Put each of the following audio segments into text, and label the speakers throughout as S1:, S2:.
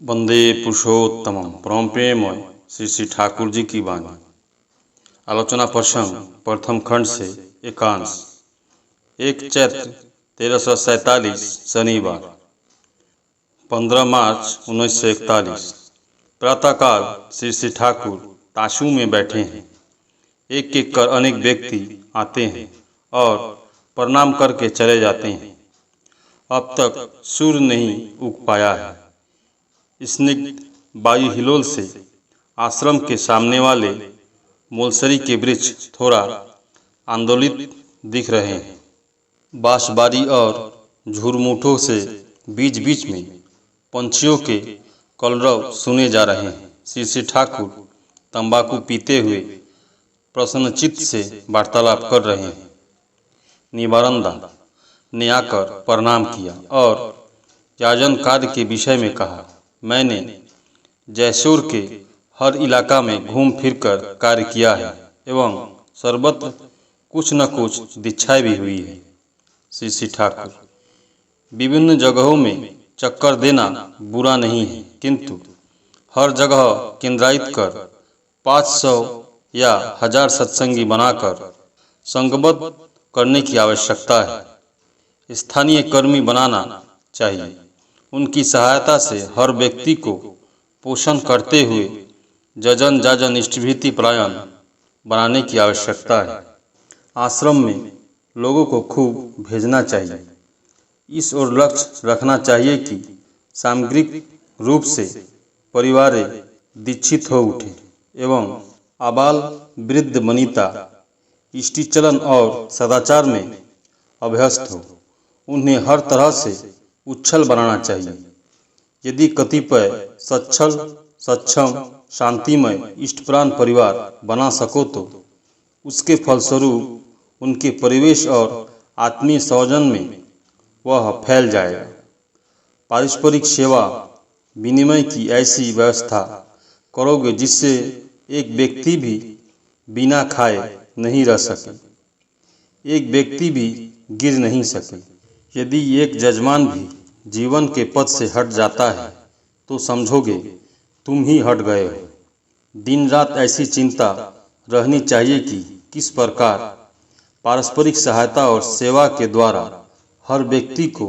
S1: वंदे पुरुषोत्तमम परम प्रेममय श्री श्री ठाकुर जी की वाणी। आलोचना प्रसंग प्रथम खंड से एकांश। 1 चैत्र 1347 शनिवार 15 मार्च 1941। प्रातःकाल श्री श्री ठाकुर ताशू में बैठे हैं। एक एक कर अनेक व्यक्ति आते हैं और प्रणाम करके चले जाते हैं। अब तक सूर्य नहीं उग पाया है। स्निग्ध वायु हिलोल से आश्रम के सामने वाले मोलसरी के वृक्ष थोड़ा आंदोलित दिख रहे हैं। बांसबारी और झुरमुठों से बीच बीच में पंछियों के कलरव सुने जा रहे हैं। श्री श्री ठाकुर तंबाकू पीते हुए प्रसन्नचित्त से वार्तालाप कर रहे हैं। निवारंदा ने आकर प्रणाम किया और याजन कार्य के विषय में कहा। मैंने जयसोर के हर इलाका में घूम फिर कर कार्य किया है एवं सर्वत्र कुछ न कुछ दीक्षाएं भी हुई है। श्री श्री ठाकुर विभिन्न जगहों में चक्कर देना बुरा नहीं है, किंतु हर जगह केंद्रित कर 500 या 1000 सत्संगी बनाकर संघबद्ध करने की आवश्यकता है। स्थानीय कर्मी बनाना चाहिए। उनकी सहायता से हर व्यक्ति को पोषण करते हुए जजन जाजन इष्टभीति परायण बनाने की आवश्यकता है। आश्रम में लोगों को खूब भेजना चाहिए। इस ओर लक्ष्य रखना चाहिए कि सामग्रिक रूप से परिवार दीक्षित हो उठे एवं आबाल वृद्ध वनिता इष्टिचलन और सदाचार में अभ्यस्त हो। उन्हें हर तरह से उच्छल बनाना चाहिए। यदि कतिपय सच्छल सक्षम शांतिमय इष्टप्राण परिवार बना सको तो उसके फलस्वरूप उनके परिवेश और आत्मीय संयोजन में वह फैल जाएगा। पारस्परिक सेवा विनिमय की ऐसी व्यवस्था करोगे जिससे एक व्यक्ति भी बिना खाए नहीं रह सके, एक व्यक्ति भी गिर नहीं सके। यदि एक जजमान भी जीवन के पथ से हट जाता है तो समझोगे तुम ही हट गए हो। दिन रात ऐसी चिंता रहनी चाहिए कि किस प्रकार पारस्परिक सहायता और सेवा के द्वारा हर व्यक्ति को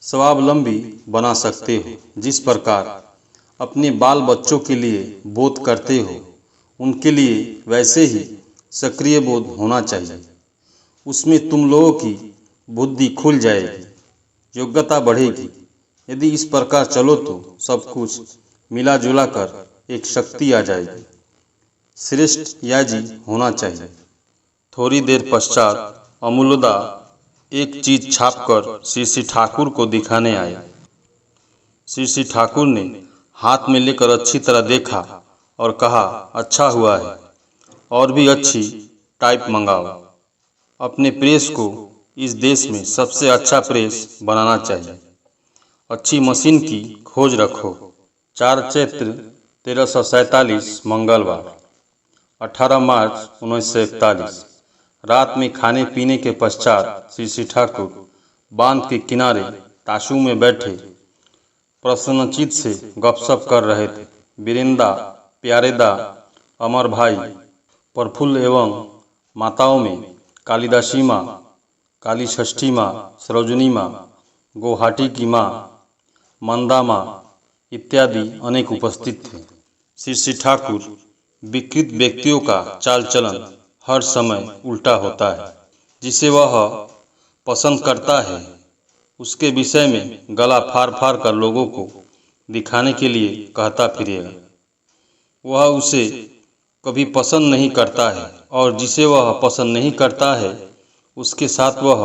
S1: स्वावलंबी बना सकते हो। जिस प्रकार अपने बाल बच्चों के लिए बोध करते हो, उनके लिए वैसे ही सक्रिय बोध होना चाहिए। उसमें तुम लोगों की बुद्धि खुल जाएगी, योग्यता बढ़ेगी। यदि इस प्रकार चलो तो सब कुछ मिला जुला कर एक शक्ति आ जाएगी। श्रेष्ठ याजी होना चाहिए। थोड़ी देर पश्चात अमूल्यदा एक चीज छापकर श्री श्री ठाकुर को दिखाने आए। श्री श्री ठाकुर ने हाथ में लेकर अच्छी तरह देखा और कहा, अच्छा हुआ है, और भी अच्छी टाइप मंगाओ। अपने प्रेस को इस देश में सबसे अच्छा प्रेस बनाना चाहिए। अच्छी मशीन की खोज रखो। 4 चैत्र 1347 मंगलवार 18 मार्च 1941। रात में खाने पीने के पश्चात श्री श्री ठाकुर बांध के किनारे ताशू में बैठे प्रसन्नचित्त से गपशप कर रहे थे। वीरेंदा, प्यारेदा, अमर भाई, प्रफुल्ल एवं माताओं में कालिदासी माँ, काली षष्ठी माँ, सरोजनी माँ, गुवाहाटी की माँ, मंदा माँ इत्यादि अनेक उपस्थित थे। श्री श्री ठाकुर विकृत व्यक्तियों का चाल चलन हर समय उल्टा होता है। जिसे वह पसंद करता है उसके विषय में गला फाड़ फाड़ कर लोगों को दिखाने के लिए कहता फिरेगा। वह उसे कभी पसंद नहीं करता है और जिसे वह पसंद नहीं करता है उसके साथ वह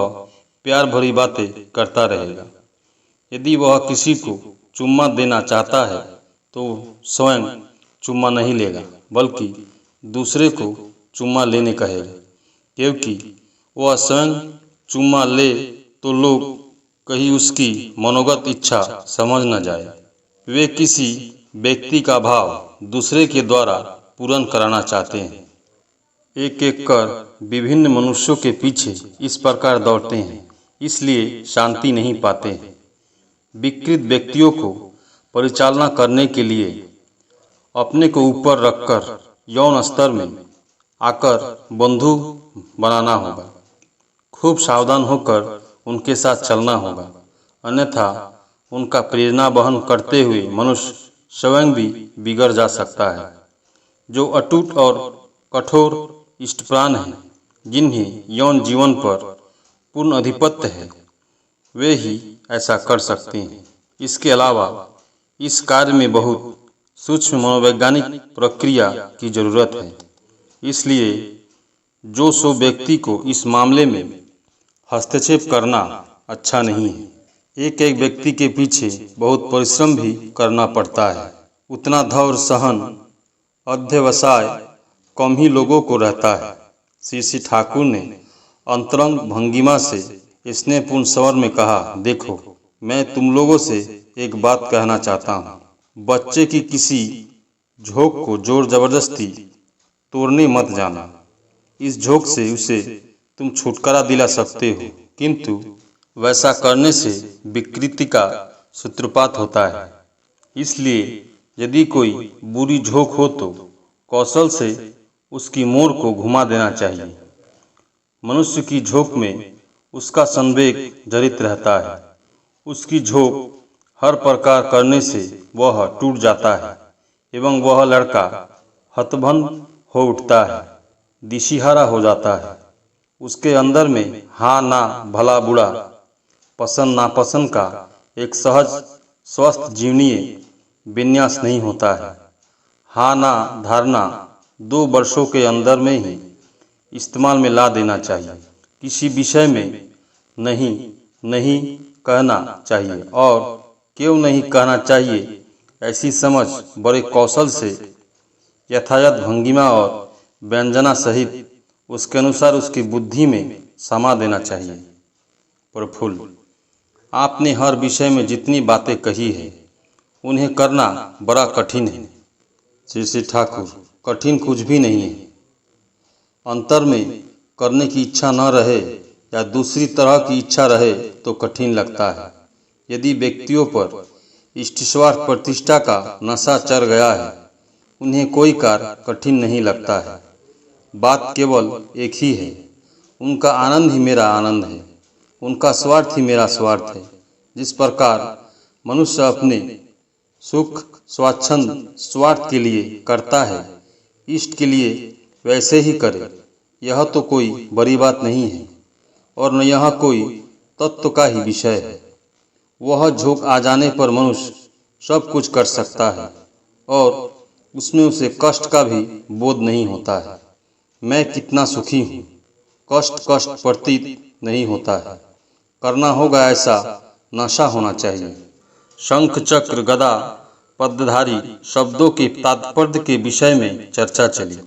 S1: प्यार भरी बातें करता रहेगा। यदि वह किसी को चुम्मा देना चाहता है तो स्वयं चुम्मा नहीं लेगा, बल्कि दूसरे को चुम्मा लेने कहेगा, क्योंकि वह स्वयं चुम्मा ले तो लोग कहीं उसकी मनोगत इच्छा समझ न जाए। वे किसी व्यक्ति का भाव दूसरे के द्वारा पूर्ण कराना चाहते हैं। एक एक कर विभिन्न मनुष्यों के पीछे इस प्रकार दौड़ते हैं, इसलिए शांति नहीं पाते हैं। विकृत व्यक्तियों को परिचालना करने के लिए अपने को ऊपर रखकर यौन स्तर में आकर बंधु बनाना होगा। खूब सावधान होकर उनके साथ चलना होगा, अन्यथा उनका प्रेरणा वहन करते हुए मनुष्य स्वयं भी बिगड़ जा सकता है। जो अटूट और कठोर इष्टप्राण हैं, जिन्हें यौन जीवन पर पूर्ण आधिपत्य है, वे ही ऐसा कर सकते हैं। इसके अलावा इस कार्य में बहुत सूक्ष्म मनोवैज्ञानिक प्रक्रिया की जरूरत है, इसलिए जो सो व्यक्ति को इस मामले में हस्तक्षेप करना अच्छा नहीं है। एक एक व्यक्ति के पीछे बहुत परिश्रम भी करना पड़ता है। उतना धैर्य सहन अध्यवसाय कम ही लोगों को रहता है। श्री ठाकुर ने अंतरंग भंगिमा से स्नेहपूर्ण स्वर में कहा, देखो, मैं तुम लोगों से एक बात कहना चाहता हूँ। बच्चे की किसी झोंक को जोर जबरदस्ती तोड़ने मत जाना। इस झोंक से उसे तुम छुटकारा दिला सकते हो, किंतु वैसा करने से विकृति का सूत्रपात होता है। इसलिए यदि कोई बुरी झोंक हो तो कौशल से उसकी मोड़ को घुमा देना चाहिए। मनुष्य की झोंक में उसका संवेग जड़ित रहता है। उसकी झोंक हर प्रकार करने से वह टूट जाता है एवं वह लड़का हतभम्ब हो उठता है, दिशिहारा हो जाता है। उसके अंदर में हाँ ना भला बुरा पसंद नापसंद का एक सहज स्वस्थ जीवनीय विन्यास नहीं होता है। हाँ ना धारणा 2 वर्षों के अंदर में ही इस्तेमाल में ला देना चाहिए। किसी विषय में नहीं नहीं कहना चाहिए और क्यों नहीं कहना चाहिए, ऐसी समझ बड़े कौशल से यथायथ भंगिमा और व्यंजना सहित उसके अनुसार उसकी बुद्धि में समा देना चाहिए। प्रफुल्ल, आपने हर विषय में जितनी बातें कही है उन्हें करना बड़ा कठिन है। श्री ठाकुर, कठिन कुछ भी नहीं है। अंतर में करने की इच्छा न रहे या दूसरी तरह की इच्छा रहे तो कठिन लगता है। यदि व्यक्तियों पर इष्टस्वार्थ प्रतिष्ठा का नशा चढ़ गया है, उन्हें कोई कार्य कठिन नहीं लगता है। बात केवल एक ही है, उनका आनंद ही मेरा आनंद है, उनका स्वार्थ ही मेरा स्वार्थ है। जिस प्रकार मनुष्य अपने सुख स्वाच्छंद स्वार्थ के लिए करता है, इष्ट के लिए वैसे ही करे। यह तो कोई बड़ी बात नहीं है और न यह कोई तत्व का ही विषय है। वह झोंक आ जाने पर मनुष्य सब कुछ कर सकता है और उसमें उसे कष्ट का भी बोध नहीं होता है। मैं कितना सुखी हूँ, कष्ट प्रतीत नहीं होता है। करना होगा ऐसा नशा होना चाहिए। शंख चक्र गदा पद्मधारी शब्दों के तात्पर्य के विषय में चर्चा चली।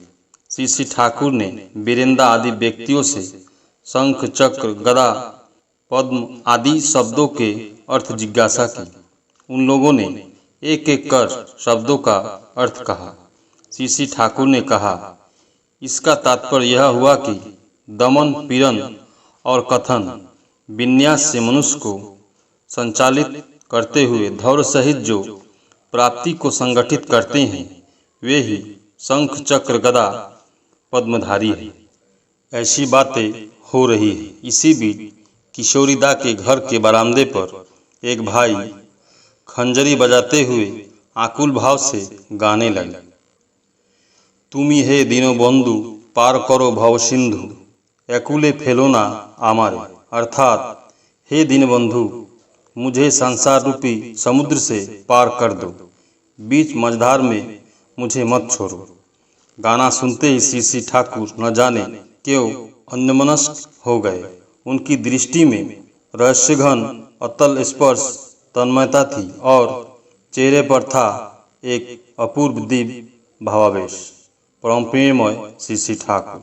S1: श्री ठाकुर ने वीरेंद्र आदि व्यक्तियों से शंख चक्र गदा पद्म आदि शब्दों के अर्थ जिज्ञासा की। उन लोगों ने एक एक कर शब्दों का अर्थ कहा। श्री ठाकुर ने कहा, इसका तात्पर्य यह हुआ कि दमन पीड़न और कथन विन्यास से मनुष्य को संचालित करते हुए धैर्य सहित जो प्राप्ति को संगठित करते हैं, वे ही शंख चक्र गदा पद्मधारी है। ऐसी बातें हो रही है। इसी बीच किशोरीदा के घर के बरामदे पर एक भाई खंजरी बजाते हुए आकुल भाव से गाने लगे। तुमी हे दीनबंधु पार करो भव सिंधु एकुले फेलोना आमारे, अर्थात हे दीनबंधु, मुझे संसार रूपी समुद्र से पार कर दो, बीच मझधार में मुझे मत छोड़ो। गाना सुनते ही श्री ठाकुर न जाने क्यों अन्यमनस्क हो गए। उनकी दृष्टि में रहस्यघन अतल स्पर्श तन्मयता थी और चेहरे पर था एक अपूर्व दिव्य भावावेश। परम प्रेममय श्री ठाकुर।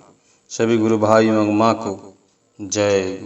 S1: सभी गुरु भाई एवं माँ को जय।